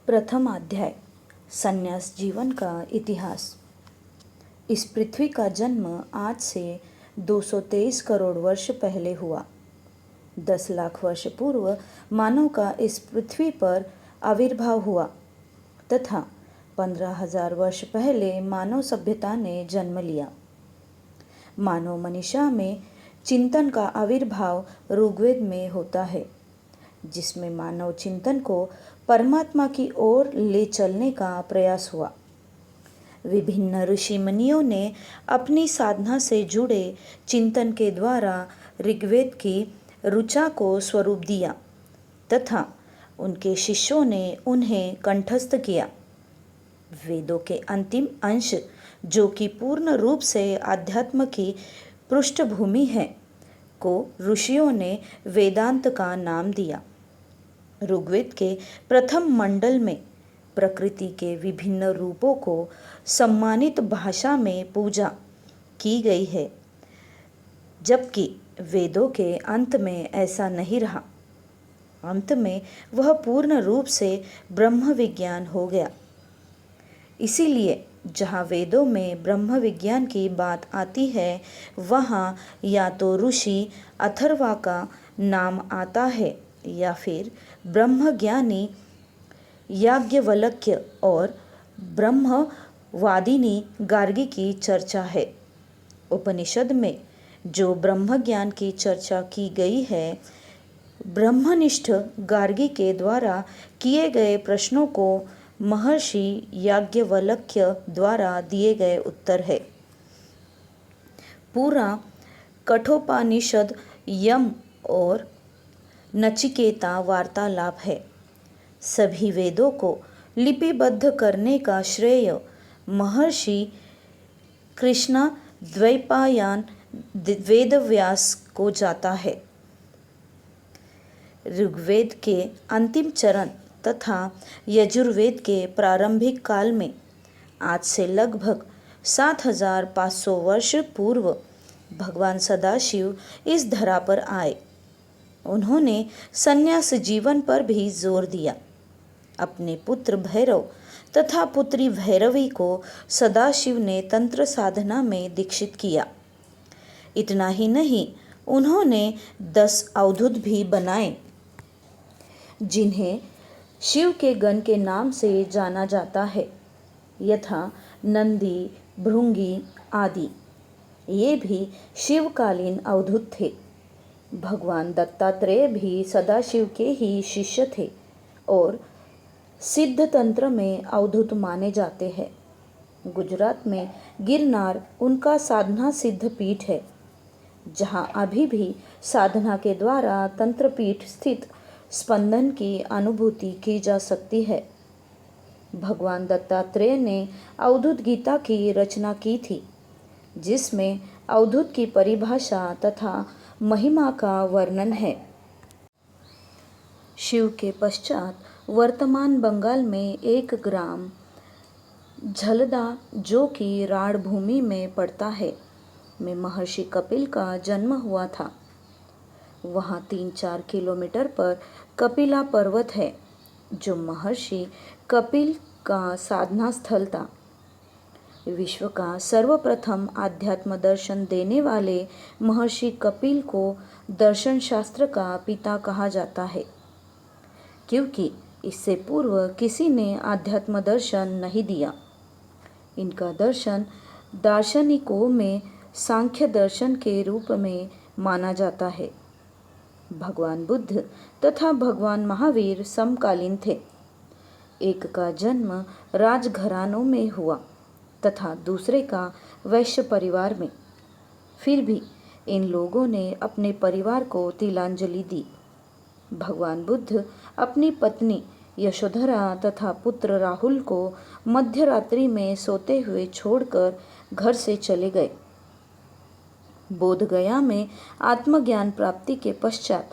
प्रथम अध्याय संन्यास जीवन का इतिहास। इस पृथ्वी का जन्म आज से 223 करोड़ वर्ष पहले हुआ। 10 लाख वर्ष पूर्व मानव का इस पृथ्वी पर आविर्भाव हुआ तथा 15,000 वर्ष पहले मानव सभ्यता ने जन्म लिया। मानव मनीषा में चिंतन का आविर्भाव ऋग्वेद में होता है, जिसमें मानव चिंतन को परमात्मा की ओर ले चलने का प्रयास हुआ। विभिन्न ऋषि मुनियों ने अपनी साधना से जुड़े चिंतन के द्वारा ऋग्वेद की ऋचा को स्वरूप दिया तथा उनके शिष्यों ने उन्हें कंठस्थ किया। वेदों के अंतिम अंश, जो कि पूर्ण रूप से आध्यात्म की पृष्ठभूमि है, को ऋषियों ने वेदांत का नाम दिया। ऋग्वेद के प्रथम मंडल में प्रकृति के विभिन्न रूपों को सम्मानित भाषा में पूजा की गई है, जबकि वेदों के अंत में ऐसा नहीं रहा। अंत में वह पूर्ण रूप से ब्रह्म विज्ञान हो गया। इसीलिए जहाँ वेदों में ब्रह्म विज्ञान की बात आती है, वहाँ या तो ऋषि अथर्वा का नाम आता है या फिर ब्रह्मज्ञानी याज्ञवल्क्य और ब्रह्मवादिनी गार्गी की चर्चा है। उपनिषद में जो ब्रह्म ज्ञान की चर्चा की गई है, ब्रह्मनिष्ठ गार्गी के द्वारा किए गए प्रश्नों को महर्षि याज्ञवल्क्य द्वारा दिए गए उत्तर है। पूरा कठोपनिषद यम और नचिकेता वार्तालाप है। सभी वेदों को लिपिबद्ध करने का श्रेय महर्षि कृष्णा द्वैपायन वेदव्यास को जाता है। ऋग्वेद के अंतिम चरण तथा यजुर्वेद के प्रारंभिक काल में आज से लगभग 7,500 वर्ष पूर्व भगवान सदाशिव इस धरा पर आए। उन्होंने संन्यास जीवन पर भी जोर दिया। अपने पुत्र भैरव तथा पुत्री भैरवी को सदाशिव ने तंत्र साधना में दीक्षित किया। इतना ही नहीं, उन्होंने 10 अवधूत भी बनाए, जिन्हें शिव के गण के नाम से जाना जाता है, यथा नंदी, भृंगी आदि। ये भी शिवकालीन अवधूत थे। भगवान दत्तात्रेय भी सदाशिव के ही शिष्य थे और सिद्ध तंत्र में अवधूत माने जाते हैं। गुजरात में गिरनार उनका साधना सिद्ध पीठ है, जहां अभी भी साधना के द्वारा तंत्रपीठ स्थित स्पंदन की अनुभूति की जा सकती है। भगवान दत्तात्रेय ने अवधूत गीता की रचना की थी, जिसमें अवधूत की परिभाषा तथा महिमा का वर्णन है। शिव के पश्चात वर्तमान बंगाल में एक ग्राम झलदा, जो कि राढ़ भूमि में पड़ता है, में महर्षि कपिल का जन्म हुआ था। वहाँ 3-4 किलोमीटर पर कपिला पर्वत है, जो महर्षि कपिल का साधना स्थल था। विश्व का सर्वप्रथम आध्यात्म दर्शन देने वाले महर्षि कपिल को दर्शन शास्त्र का पिता कहा जाता है, क्योंकि इससे पूर्व किसी ने आध्यात्म दर्शन नहीं दिया। इनका दर्शन दार्शनिकों में सांख्य दर्शन के रूप में माना जाता है। भगवान बुद्ध तथा भगवान महावीर समकालीन थे। एक का जन्म राजघरानों में हुआ तथा दूसरे का वैश्य परिवार में। फिर भी इन लोगों ने अपने परिवार को तिलांजलि दी। भगवान बुद्ध अपनी पत्नी यशोधरा तथा पुत्र राहुल को मध्य रात्रि में सोते हुए छोड़कर घर से चले गए। बोधगया में आत्मज्ञान प्राप्ति के पश्चात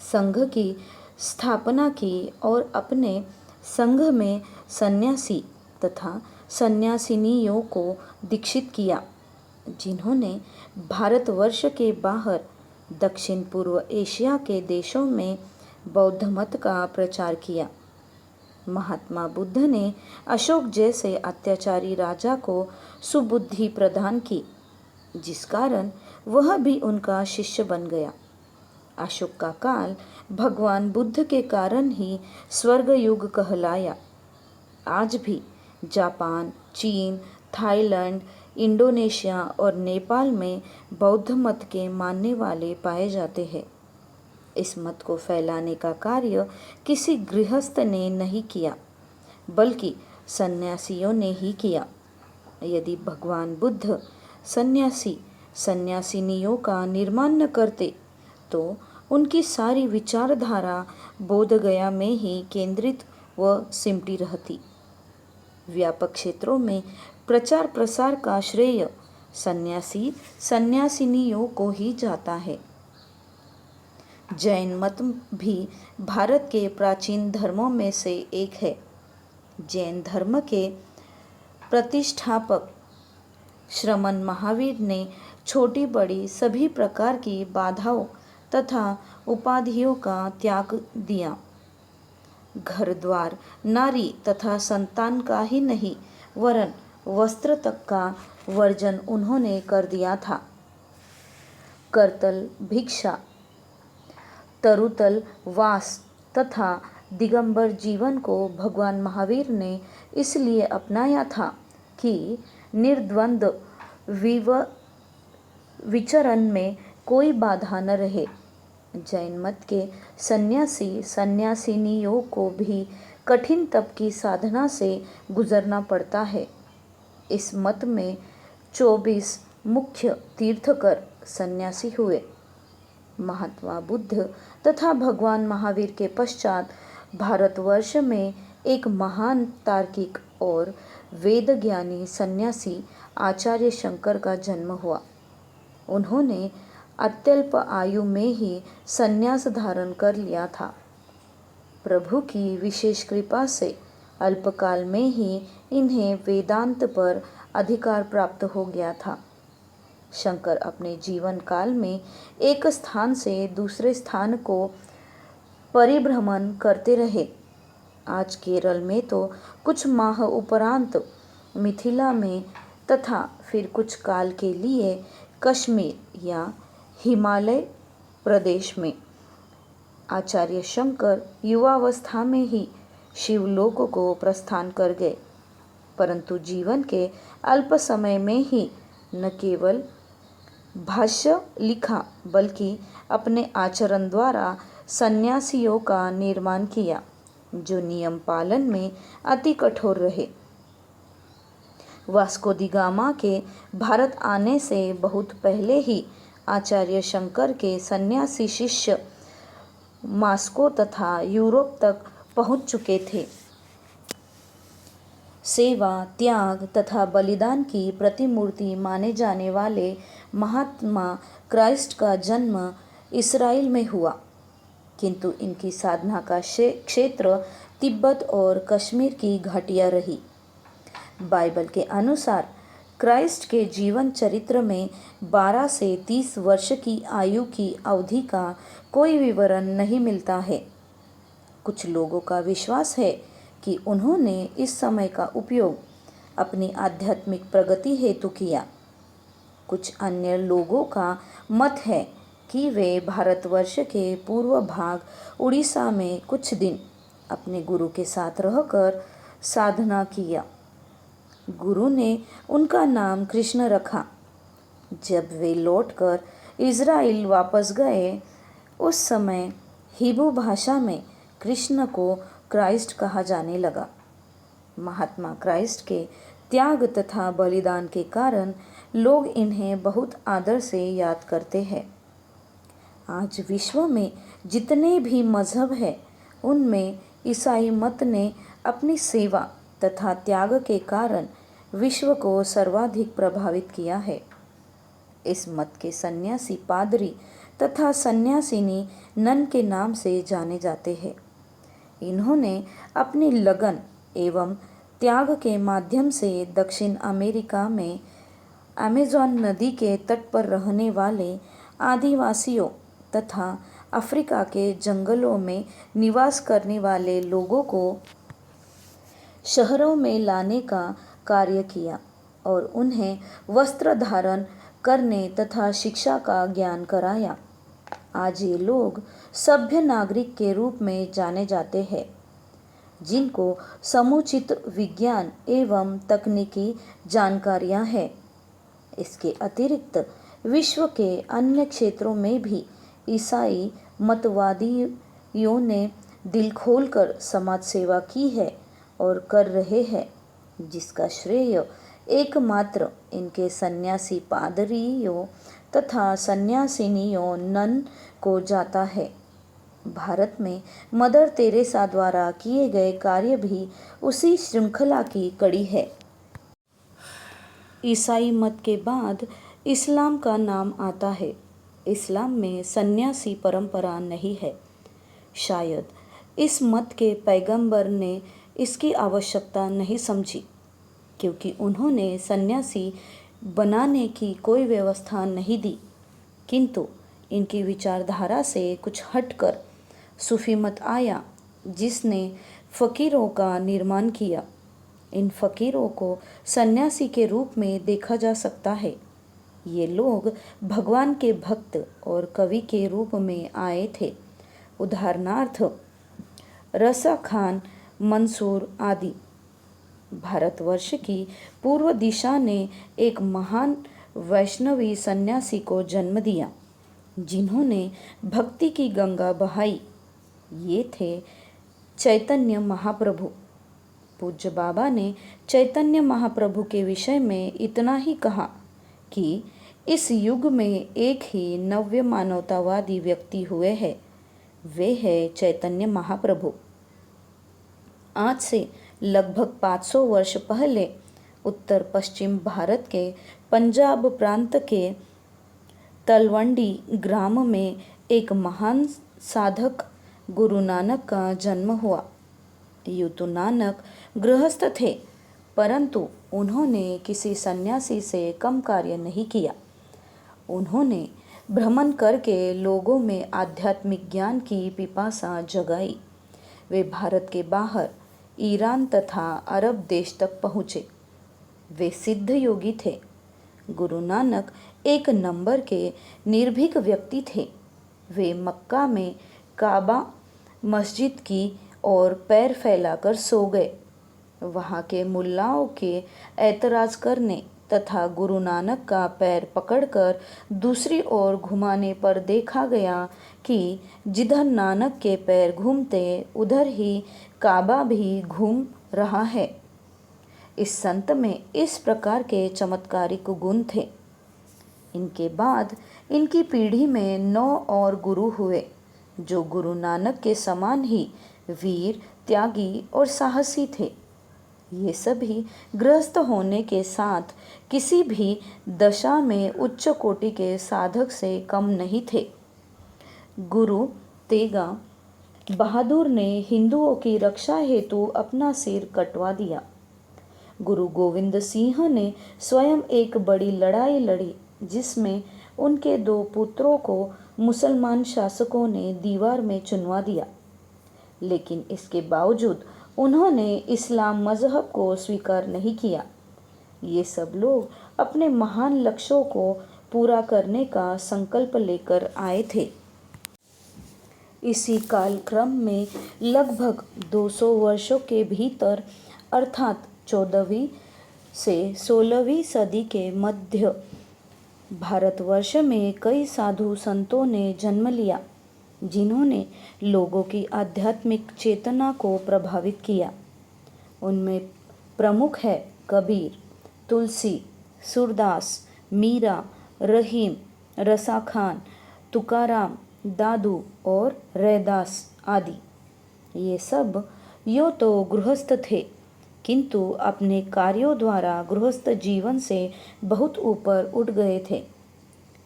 संघ की स्थापना की और अपने संघ में सन्यासी तथा सन्यासिनियों को दीक्षित किया, जिन्होंने भारतवर्ष के बाहर दक्षिण पूर्व एशिया के देशों में बौद्ध मत का प्रचार किया। महात्मा बुद्ध ने अशोक जैसे अत्याचारी राजा को सुबुद्धि प्रदान की, जिस कारण वह भी उनका शिष्य बन गया। अशोक का काल भगवान बुद्ध के कारण ही स्वर्ग युग कहलाया। आज भी जापान, चीन, थाईलैंड, इंडोनेशिया और नेपाल में बौद्ध मत के मानने वाले पाए जाते हैं। इस मत को फैलाने का कार्य किसी गृहस्थ ने नहीं किया, बल्कि सन्यासियों ने ही किया। यदि भगवान बुद्ध सन्यासी सन्यासिनियों का निर्माण न करते तो उनकी सारी विचारधारा बोधगया में ही केंद्रित व सिमटी रहती। व्यापक क्षेत्रों में प्रचार प्रसार का श्रेय सन्यासी सन्यासिनियों को ही जाता है। जैन मत भी भारत के प्राचीन धर्मों में से एक है। जैन धर्म के प्रतिष्ठापक श्रमण महावीर ने छोटी बड़ी सभी प्रकार की बाधाओं तथा उपाधियों का त्याग दिया। घर द्वार, नारी तथा संतान का ही नहीं, वरन वस्त्र तक का वर्जन उन्होंने कर दिया था। करतल भिक्षा, तरुतल वास तथा दिगंबर जीवन को भगवान महावीर ने इसलिए अपनाया था कि निर्द्वंद विचरण में कोई बाधा न रहे। जैन मत के सन्यासी सन्यासिनियों को भी कठिन तप की साधना से गुजरना पड़ता है। इस मत में 24 मुख्य तीर्थकर सन्यासी हुए। महात्मा बुद्ध तथा भगवान महावीर के पश्चात भारतवर्ष में एक महान तार्किक और वेदज्ञानी सन्यासी आचार्य शंकर का जन्म हुआ। उन्होंने अत्यल्प आयु में ही संन्यास धारण कर लिया था। प्रभु की विशेष कृपा से अल्पकाल में ही इन्हें वेदांत पर अधिकार प्राप्त हो गया था। शंकर अपने जीवन काल में एक स्थान से दूसरे स्थान को परिभ्रमण करते रहे। आज केरल में तो कुछ माह उपरांत मिथिला में तथा फिर कुछ काल के लिए कश्मीर या हिमालय प्रदेश में। आचार्य शंकर युवावस्था में ही शिवलोक को प्रस्थान कर गए, परंतु जीवन के अल्प समय में ही न केवल भाष्य लिखा बल्कि अपने आचरण द्वारा सन्यासियों का निर्माण किया, जो नियम पालन में अति कठोर रहे। वास्को दी गामा के भारत आने से बहुत पहले ही आचार्य शंकर के सन्यासी शिष्य मास्को तथा यूरोप तक पहुंच चुके थे। सेवा, त्याग तथा बलिदान की प्रतिमूर्ति माने जाने वाले महात्मा क्राइस्ट का जन्म इस्राएल में हुआ, किंतु इनकी साधना का क्षेत्र तिब्बत और कश्मीर की घाटियां रही। बाइबल के अनुसार क्राइस्ट के जीवन चरित्र में 12 से 30 वर्ष की आयु की अवधि का कोई विवरण नहीं मिलता है। कुछ लोगों का विश्वास है कि उन्होंने इस समय का उपयोग अपनी आध्यात्मिक प्रगति हेतु किया। कुछ अन्य लोगों का मत है कि वे भारतवर्ष के पूर्व भाग उड़ीसा में कुछ दिन अपने गुरु के साथ रहकर साधना किया। गुरु ने उनका नाम कृष्ण रखा। जब वे लौटकर इज़राइल वापस गए, उस समय हिब्रू भाषा में कृष्ण को क्राइस्ट कहा जाने लगा। महात्मा क्राइस्ट के त्याग तथा बलिदान के कारण लोग इन्हें बहुत आदर से याद करते हैं। आज विश्व में जितने भी मजहब हैं, उनमें ईसाई मत ने अपनी सेवा तथा त्याग के कारण विश्व को सर्वाधिक प्रभावित किया है। इस मत के सन्यासी पादरी तथा सन्यासिनी नन के नाम से जाने जाते हैं। इन्होंने अपनी लगन एवं त्याग के माध्यम से दक्षिण अमेरिका में अमेज़न नदी के तट पर रहने वाले आदिवासियों तथा अफ्रीका के जंगलों में निवास करने वाले लोगों को शहरों में लाने का कार्य किया और उन्हें वस्त्र धारण करने तथा शिक्षा का ज्ञान कराया। आज ये लोग सभ्य नागरिक के रूप में जाने जाते हैं, जिनको समुचित विज्ञान एवं तकनीकी जानकारियां हैं। इसके अतिरिक्त विश्व के अन्य क्षेत्रों में भी ईसाई मतवादियों ने दिल खोलकर समाज सेवा की है और कर रहे हैं, जिसका श्रेय एकमात्र इनके सन्यासी पादरियों तथा सन्यासिनियों नन को जाता है। भारत में मदर तेरेसा द्वारा किए गए कार्य भी उसी श्रृंखला की कड़ी है। ईसाई मत के बाद इस्लाम का नाम आता है। इस्लाम में सन्यासी परंपरा नहीं है। शायद इस मत के पैगंबर ने इसकी आवश्यकता नहीं समझी, क्योंकि उन्होंने सन्यासी बनाने की कोई व्यवस्था नहीं दी। किंतु इनकी विचारधारा से कुछ हटकर सूफी मत आया, जिसने फ़कीरों का निर्माण किया। इन फ़कीरों को सन्यासी के रूप में देखा जा सकता है। ये लोग भगवान के भक्त और कवि के रूप में आए थे। उदाहरणार्थ रसा खान, मंसूर आदि। भारतवर्ष की पूर्व दिशा ने एक महान वैष्णवी सन्यासी को जन्म दिया, जिन्होंने भक्ति की गंगा बहाई। ये थे चैतन्य महाप्रभु। पूज्य बाबा ने चैतन्य महाप्रभु के विषय में इतना ही कहा कि इस युग में एक ही नव्य मानवतावादी व्यक्ति हुए हैं, वे है चैतन्य महाप्रभु। आज से लगभग 500 वर्ष पहले उत्तर पश्चिम भारत के पंजाब प्रांत के तलवंडी ग्राम में एक महान साधक गुरु नानक का जन्म हुआ। यूं तो नानक गृहस्थ थे, परंतु उन्होंने किसी सन्यासी से कम कार्य नहीं किया। उन्होंने भ्रमण करके लोगों में आध्यात्मिक ज्ञान की पिपासा जगाई। वे भारत के बाहर ईरान तथा अरब देश तक पहुँचे। वे सिद्ध योगी थे। गुरु नानक एक नंबर के निर्भीक व्यक्ति थे। वे मक्का में काबा मस्जिद की और पैर फैलाकर सो गए। वहाँ के मुल्लाओं के ऐतराज़ करने तथा गुरु नानक का पैर पकड़कर दूसरी ओर घुमाने पर देखा गया कि जिधर नानक के पैर घूमते उधर ही काबा भी घूम रहा है। इस संत में इस प्रकार के चमत्कारिक गुण थे। इनके बाद इनकी पीढ़ी में 9 और गुरु हुए, जो गुरु नानक के समान ही वीर, त्यागी और साहसी थे। ये सभी गृहस्थ होने के साथ किसी भी दशा में उच्च कोटि के साधक से कम नहीं थे। गुरु तेगा बहादुर ने हिंदुओं की रक्षा हेतु अपना सिर कटवा दिया। गुरु गोविंद सिंह ने स्वयं एक बड़ी लड़ाई लड़ी, जिसमें उनके 2 पुत्रों को मुसलमान शासकों ने दीवार में चुनवा दिया। लेकिन इसके बावजूद उन्होंने इस्लाम मजहब को स्वीकार नहीं किया। ये सब लोग अपने महान लक्ष्यों को पूरा करने का संकल्प लेकर आए थे। इसी कालक्रम में लगभग 200 वर्षों के भीतर अर्थात 14वीं से 16वीं सदी के मध्य भारतवर्ष में कई साधु संतों ने जन्म लिया, जिन्होंने लोगों की आध्यात्मिक चेतना को प्रभावित किया। उनमें प्रमुख है कबीर, तुलसी, सूरदास, मीरा, रहीम, रसा खान, तुकाराम, दादू और रैदास आदि। ये सब यो तो गृहस्थ थे, किंतु अपने कार्यों द्वारा गृहस्थ जीवन से बहुत ऊपर उठ गए थे।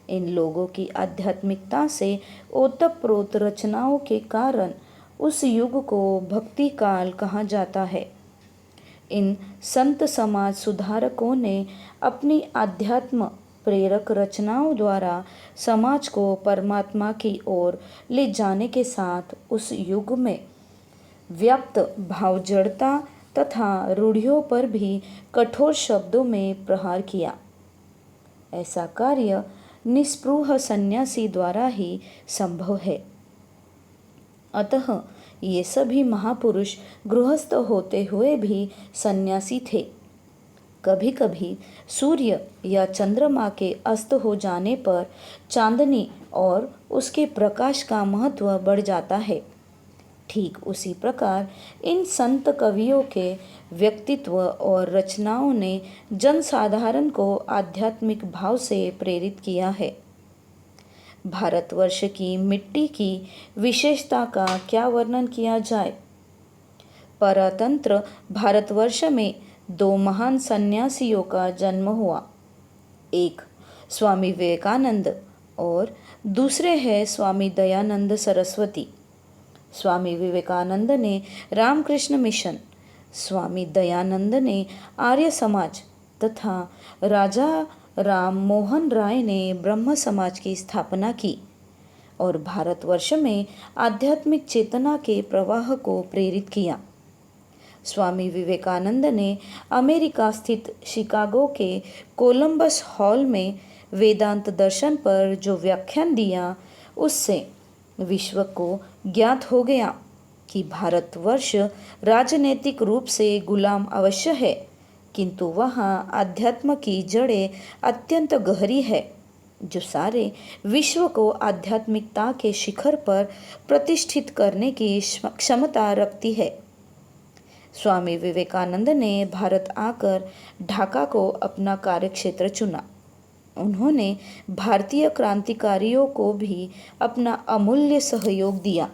इन लोगों की आध्यात्मिकता से ओतप्रोत रचनाओं के कारण उस युग को भक्ति काल कहा जाता है। इन संत समाज सुधारकों ने अपनी आध्यात्म प्रेरक रचनाओं द्वारा समाज को परमात्मा की ओर ले जाने के साथ उस युग में व्याप्त भावजड़ता तथा रूढ़ियों पर भी कठोर शब्दों में प्रहार किया। ऐसा कार्य निस्पृह सन्यासी द्वारा ही संभव है। अतः ये सभी महापुरुष गृहस्थ होते हुए भी सन्यासी थे। कभी कभी सूर्य या चंद्रमा के अस्त हो जाने पर चांदनी और उसके प्रकाश का महत्व बढ़ जाता है। ठीक उसी प्रकार इन संत कवियों के व्यक्तित्व और रचनाओं ने जनसाधारण को आध्यात्मिक भाव से प्रेरित किया है। भारतवर्ष की मिट्टी की विशेषता का क्या वर्णन किया जाए। परतंत्र भारतवर्ष में दो महान सन्यासियों का जन्म हुआ। एक स्वामी विवेकानंद और दूसरे हैं स्वामी दयानंद सरस्वती। स्वामी विवेकानंद ने रामकृष्ण मिशन, स्वामी दयानंद ने आर्य समाज तथा राजा राम मोहन राय ने ब्रह्म समाज की स्थापना की और भारतवर्ष में आध्यात्मिक चेतना के प्रवाह को प्रेरित किया। स्वामी विवेकानंद ने अमेरिका स्थित शिकागो के कोलंबस हॉल में वेदांत दर्शन पर जो व्याख्यान दिया, उससे विश्व को ज्ञात हो गया कि भारतवर्ष राजनीतिक रूप से गुलाम अवश्य है, किंतु वहाँ अध्यात्म की जड़ें अत्यंत गहरी है, जो सारे विश्व को आध्यात्मिकता के शिखर पर प्रतिष्ठित करने की क्षमता रखती है। स्वामी विवेकानंद ने भारत आकर ढाका को अपना कार्यक्षेत्र चुना। उन्होंने भारतीय क्रांतिकारियों को भी अपना अमूल्य सहयोग दिया।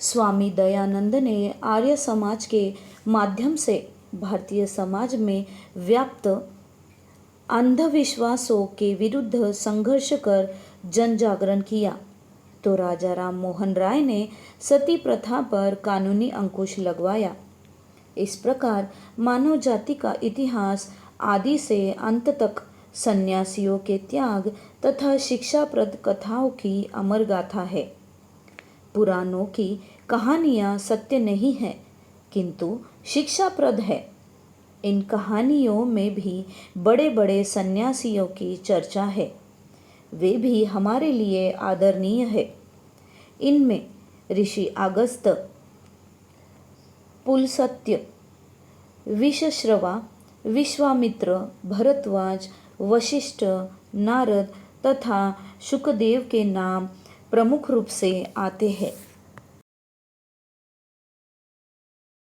स्वामी दयानंद ने आर्य समाज के माध्यम से भारतीय समाज में व्याप्त अंधविश्वासों के विरुद्ध संघर्ष कर जन जागरण किया, तो राजा राम मोहन राय ने सती प्रथा पर कानूनी अंकुश लगवाया। इस प्रकार मानव जाति का इतिहास आदि से अंत तक सन्यासियों के त्याग तथा शिक्षाप्रद कथाओं की अमर गाथा है। पुराणों की कहानियाँ सत्य नहीं है, किंतु शिक्षाप्रद है। इन कहानियों में भी बड़े बड़े सन्यासियों की चर्चा है, वे भी हमारे लिए आदरणीय है। इनमें ऋषि अगस्त्य, पुलस्त्य, विश्रवा, विश्वामित्र, भरद्वाज, वशिष्ठ, नारद तथा शुकदेव के नाम प्रमुख रूप से आते हैं।